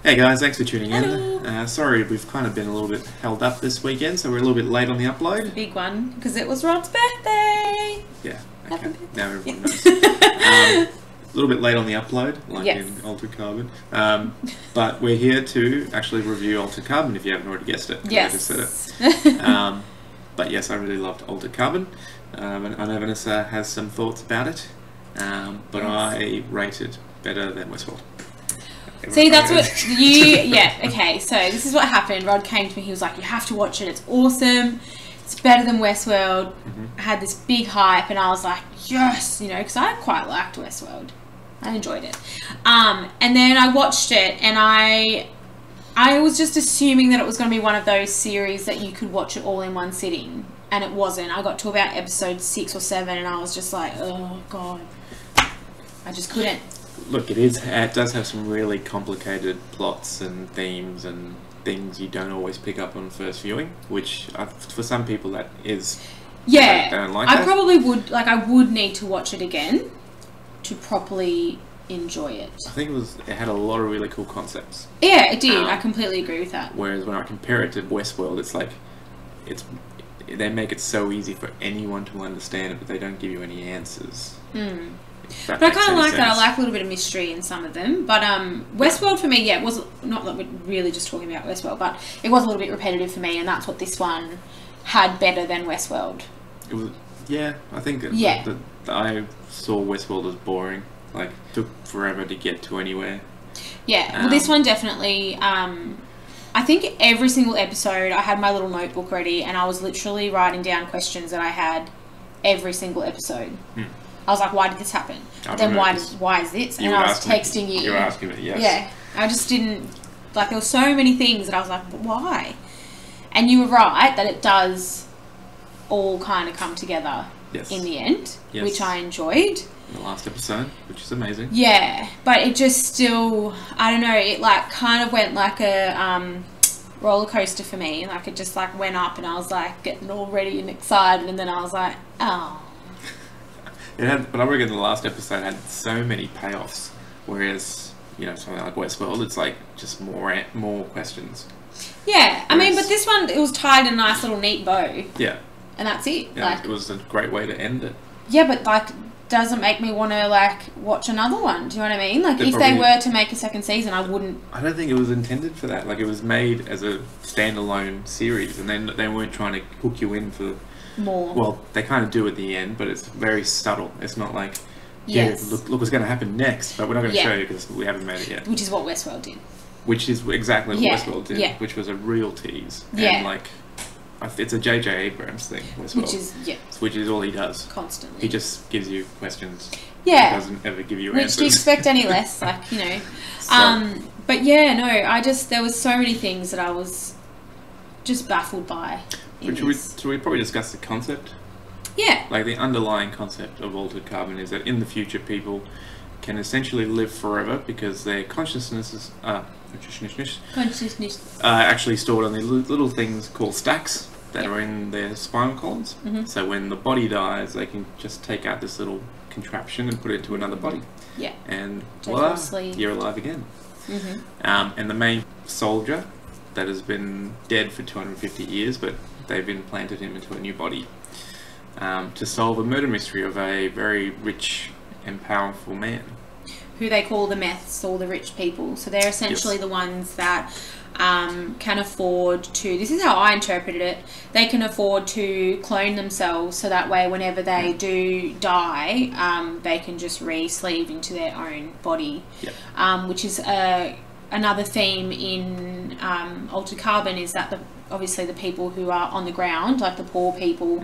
Hey guys, thanks for tuning Hello. in. Sorry, we've kind of been a little bit held up this weekend, so we're a little bit late on the upload. Big one, because it was Rod's birthday. Yeah, Happy okay. birthday. Now everyone knows. A little bit late on the upload, like Yes. in Altered Carbon. But we're here to actually review Altered Carbon, if you haven't already guessed it. 'Cause I just said it. But yes, I really loved Altered Carbon. And I know Vanessa has some thoughts about it. But Yes. I rate it better than Westworld. See, that's what you... Yeah, okay, so this is what happened. Rod came to me, he was like, you have to watch it, it's awesome. It's better than Westworld. I had this big hype, and I was like, yes, you know, because I quite liked Westworld. I enjoyed it. And then I watched it, and I was just assuming that it was going to be one of those series that you could watch it all in one sitting, and it wasn't. I got to about episode 6 or 7, and I was just like, oh, God. I just couldn't. Look, it does have some really complicated plots and themes and things you don't always pick up on first viewing, which for some people that is... Yeah, they don't like I that. probably would, like, I would need to watch it again to properly enjoy it. I think it had a lot of really cool concepts. Yeah, it did. I completely agree with that. Whereas when I compare it to Westworld, it's like, they make it so easy for anyone to understand it, but they don't give you any answers. But I kind of like that. I like a little bit of mystery in some of them. But Westworld for me, yeah, it was not that we're really just talking about Westworld, but it was a little bit repetitive for me, and that's what this one had better than Westworld. It was, yeah, I think Yeah. I saw Westworld as boring. Like, took forever to get to anywhere. Yeah, well, this one definitely... I think every single episode, I had my little notebook ready, and I was literally writing down questions that I had every single episode. I was like, why did this happen? Then why is this? And I was texting you. You were asking me, yes. Yeah. I just didn't... Like, there were so many things that I was like, but why? And you were right that it does all kind of come together in the end, which I enjoyed. In the last episode, which is amazing. Yeah, but it just still... I don't know, it, like, kind of went like a... roller coaster for me. Like, it just, like, went up, and I was, like, getting all ready and excited, and then I was like, oh... It had, but I reckon the last episode had so many payoffs, whereas, you know, something like Westworld, it's like just more questions. Yeah, I mean, but this one, it was tied in a nice little neat bow. Yeah. And that's it. Yeah, like, it was a great way to end it. Yeah, but, like, doesn't make me want to, like, watch another one. Do you know what I mean? Like, if they were to make a second season, I wouldn't... I don't think it was intended for that. Like, it was made as a standalone series, and then they weren't trying to hook you in for... more. Well, they kind of do at the end, but it's very subtle. It's not like, yes, look what's going to happen next, but we're not going to show you because we haven't made it yet. Which is what Westworld did. Which is exactly what Westworld did, which was a real tease. Yeah. And, like, it's a J.J. Abrams thing, Westworld. Which is all he does. Constantly. He just gives you questions. Yeah. He doesn't ever give you answers. Which do you expect any less, like, you know. So, but yeah, no, there was so many things that I was just baffled by. Should we probably discuss the concept? Yeah. Like, the underlying concept of Altered Carbon is that in the future people can essentially live forever because their consciousnesses actually stored on these little things called stacks that are in their spinal columns. So when the body dies, they can just take out this little contraption and put it into another body. Yeah. And voila, you're alive again. And the main soldier that has been dead for 250 years, but they've implanted him into a new body to solve a murder mystery of a very rich and powerful man. Who they call the meths, or the rich people. So they're essentially the ones that can afford to... This is how I interpreted it. They can afford to clone themselves, so that way whenever they do die, they can just re-sleeve into their own body. Which is another theme in Altered Carbon, is that obviously the people who are on the ground, like the poor people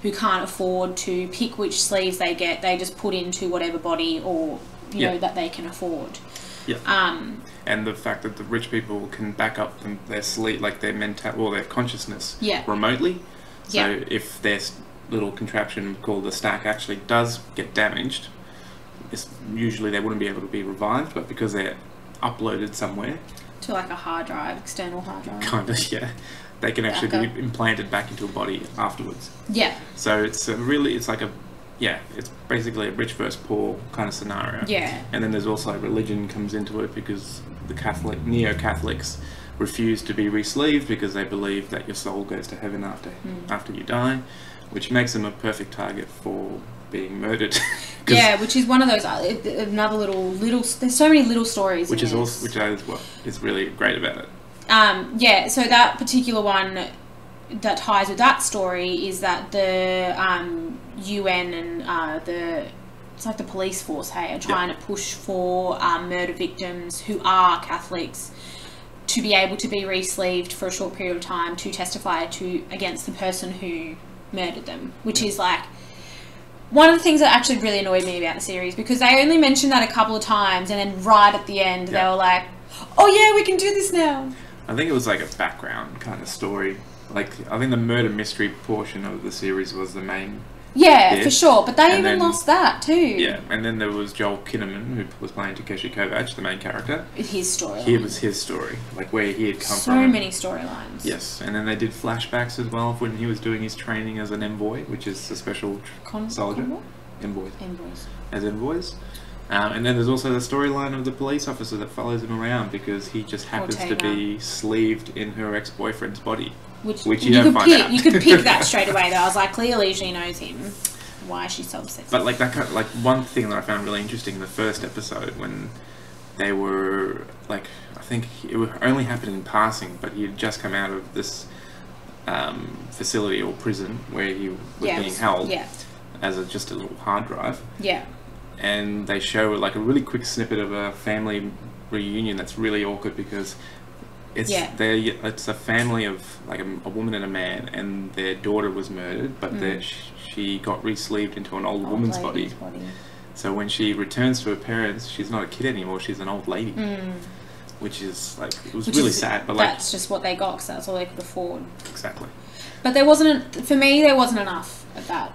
who can't afford to pick which sleeves they get, they just put into whatever body or you know that they can afford. And the fact that the rich people can back up their sleep, like their their consciousness remotely. So if their little contraption called the stack actually does get damaged, usually they wouldn't be able to be revived, but because they're uploaded somewhere to like a hard drive, external hard drive, kind of, they can actually be implanted back into a body afterwards. Yeah. So it's like a yeah, it's basically a rich versus poor kind of scenario. Yeah. And then there's also religion comes into it because the neo-Catholics refuse to be re-sleeved because they believe that your soul goes to heaven after you die, which makes them a perfect target for being murdered. Yeah, which is one of those another little. There's so many little stories. Which is what is really great about it. Yeah. So that particular one that ties with that story is that the UN and it's like the police force, are trying to push for murder victims who are Catholics to be able to be re-sleeved for a short period of time to testify against the person who murdered them, which is like one of the things that actually really annoyed me about the series, because they only mentioned that a couple of times and then right at the end they were like, oh yeah, we can do this now. I think it was like a background kind of story. Like, I think the murder mystery portion of the series was the main bit. For sure, but they lost that too. Yeah, and then there was Joel Kinnaman, who was playing Takeshi Kovacs, the main character. His story. It was his story, like where he had come from. So many storylines. Yes, and then they did flashbacks as well when he was doing his training as an envoy, which is a special soldier. Envoys. As envoys. And then there's also the storyline of the police officer that follows him around because he just happens to be sleeved in her ex-boyfriend's body. Which you don't find out. You could pick that straight away though. I was like, clearly she knows him. Why is she so obsessed? But like that kind of, like one thing that I found really interesting in the first episode when they were like, I think it would only happen in passing, but he had just come out of this facility or prison where he was being held as just a little hard drive. Yeah. And they show like a really quick snippet of a family reunion that's really awkward because it's a family of like a woman and a man, and their daughter was murdered, but she got re-sleeved into an old woman's body. So when she returns to her parents, she's not a kid anymore; she's an old lady, which is like really sad. But like that's just what they got because that's all they could afford. Exactly. But there wasn't enough of that.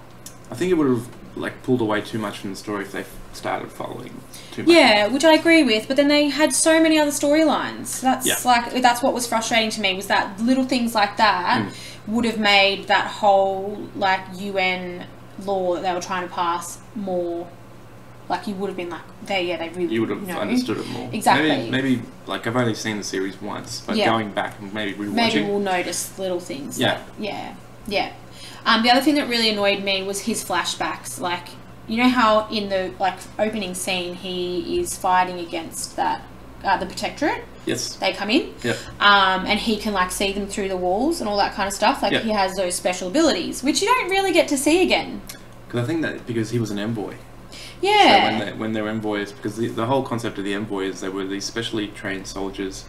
I think it would have like pulled away too much from the story if they started following too much. Yeah, which I agree with, but then they had so many other storylines. That's what was frustrating to me, was that little things like that would have made that whole like UN law that they were trying to pass more like, you would have been like, you would have understood it more. Exactly. Maybe like I've only seen the series once, but going back and maybe rewatching, maybe we'll notice little things. Yeah. The other thing that really annoyed me was his flashbacks. Like, you know how in the like opening scene he is fighting against that the Protectorate? Yes. They come in. Yep. And he can like see them through the walls and all that kind of stuff. Like he has those special abilities, which you don't really get to see again. Because I think that because he was an envoy. Yeah. So when they're envoys, because the whole concept of the envoy is they were these specially trained soldiers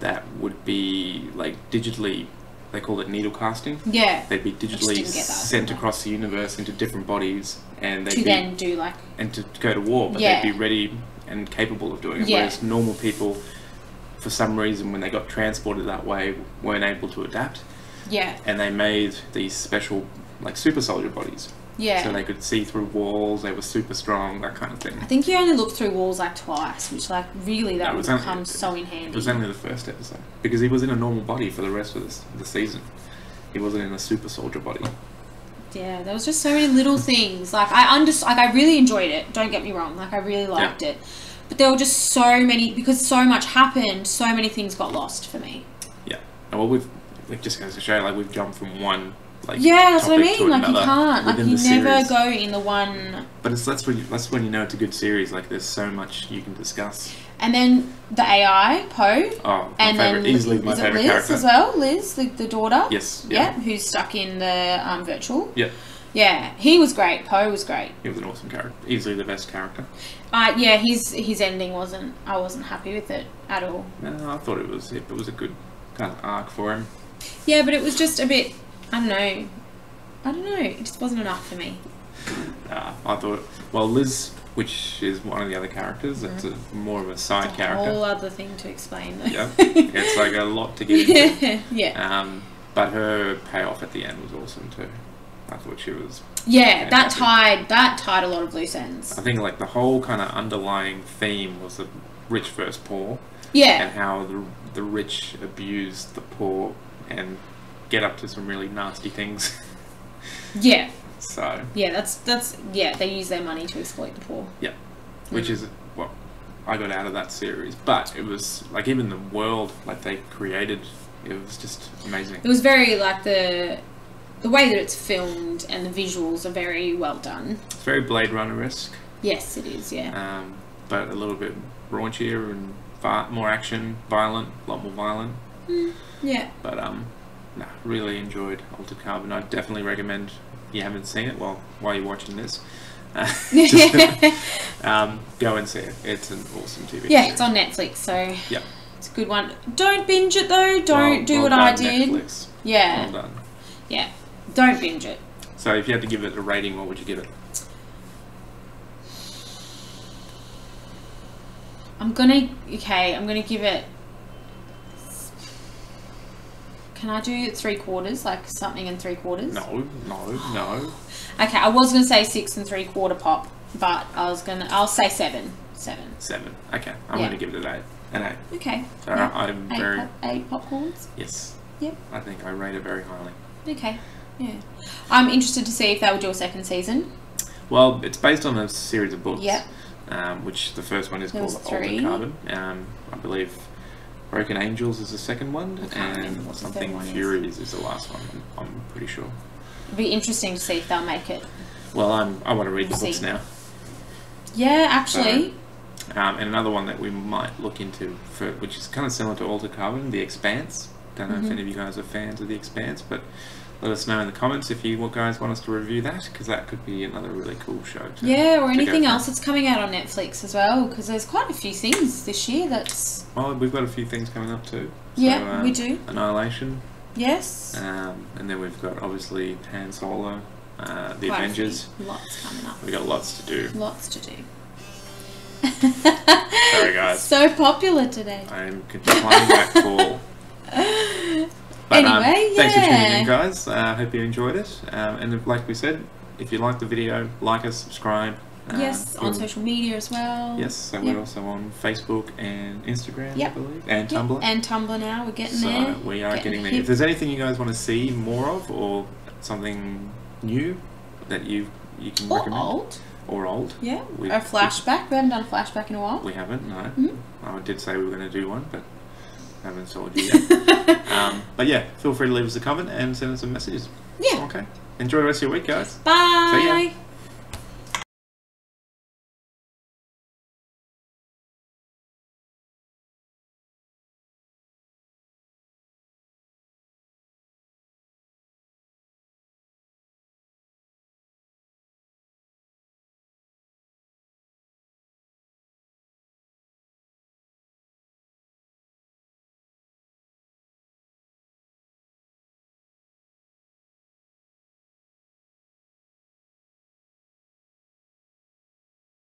that would be like digitally, they called it needle casting. Yeah. They'd be digitally sent across the universe into different bodies, and they'd then do like, and to go to war, but they'd be ready and capable of doing it. Yeah. Whereas normal people, for some reason, when they got transported that way, weren't able to adapt. Yeah. And they made these special like super soldier bodies. Yeah. So they could see through walls, they were super strong, that kind of thing. I think he only looked through walls like twice, which like really that would come so in handy. It was only the first episode. Because he was in a normal body for the rest of the season. He wasn't in a super soldier body. Yeah, there was just so many little things. Like I really enjoyed it, don't get me wrong. Like I really liked it. But there were just so many, because so much happened, so many things got lost for me. Yeah. And well, we've just goes to show, like, we've jumped from one that's what I mean. Like you can't, like you never go in the one. But that's when you know it's a good series. Like there's so much you can discuss. And then the AI Poe. Oh, my favorite, easily my favorite Liz character as well. Liz, the daughter. Yes. Yeah. Who's stuck in the virtual. Yeah. Yeah, he was great. Poe was great. He was an awesome character. Easily the best character. Yeah, his ending wasn't. I wasn't happy with it at all. No, I thought it was a good kind of arc for him. Yeah, but it was just a bit. I don't know. It just wasn't enough for me. I thought, well, Liz, which is one of the other characters, that's more of a side character. A whole other thing to explain. Yeah, it's like a lot to get into. Yeah. But her payoff at the end was awesome too. I thought she was. Yeah, fantastic. that tied a lot of loose ends. I think like the whole kind of underlying theme was the rich versus poor. Yeah. And how the rich abuse the poor and get up to some really nasty things. Yeah. So So yeah, that's they use their money to exploit the poor. Yeah, which is what I got out of that series. But it was like even the world like they created, it was just amazing. It was very like the way that it's filmed and the visuals are very well done. It's very Blade Runner-esque. Yes, it is. Yeah. But a little bit raunchier and more action, violent, a lot more violent. Yeah. But no, really enjoyed Altered Carbon. I definitely recommend if you haven't seen it while you're watching this. Go and see it. It's an awesome TV yeah, series. It's on Netflix, so yeah, it's a good one. Don't binge it though. Don't do what I did. Netflix. Yeah. Well done. Yeah. Don't binge it. So if you had to give it a rating, what would you give it? I'm gonna give it. Can I do 3/4, like something in 3/4? No. Okay, I was gonna say 6 3/4 pop, but I'll say 7. 7. Okay, I'm gonna give it an 8. Okay. So I'm very 8 popcorns. Yes. Yep. I think I rate it very highly. Okay. Yeah. I'm interested to see if they will do a second season. Well, it's based on a series of books. Yep. Which the first one is called 3. Altered Carbon. I believe Broken Angels is the second one, and Something Furies is the last one. I'm pretty sure. It'd be interesting to see if they'll make it. Well, I want to read the books now. Yeah, actually. So, and another one that we might look into, which is kind of similar to Altered Carbon, The Expanse. Don't know if any of you guys are fans of The Expanse, but let us know in the comments if you guys want us to review that, because that could be another really cool show. Or anything else that's coming out on Netflix as well, because there's quite a few things this year that's... Well, we've got a few things coming up too. So, we do. Annihilation. Yes. And then we've got, obviously, Han Solo, The Avengers. Lots coming up. We've got lots to do. Lots to do. Sorry, guys. So popular today. I'm applying that call. But, anyway, thanks for tuning in, guys. I hope you enjoyed it. And like we said, if you like the video, like us, subscribe. Yes, on social media as well. Yes, so we're also on Facebook and Instagram, I believe, and Yep. Tumblr. And Tumblr now, we're getting there. So we are getting there. If there's anything you guys want to see more of, or something new that you can recommend. Or old. Yeah, a flashback. We haven't done a flashback in a while. We haven't, no. I did say we were going to do one, but I haven't told you yet. But yeah, feel free to leave us a comment and send us some messages. Yeah. Okay. Enjoy the rest of your week, guys. Bye. See ya.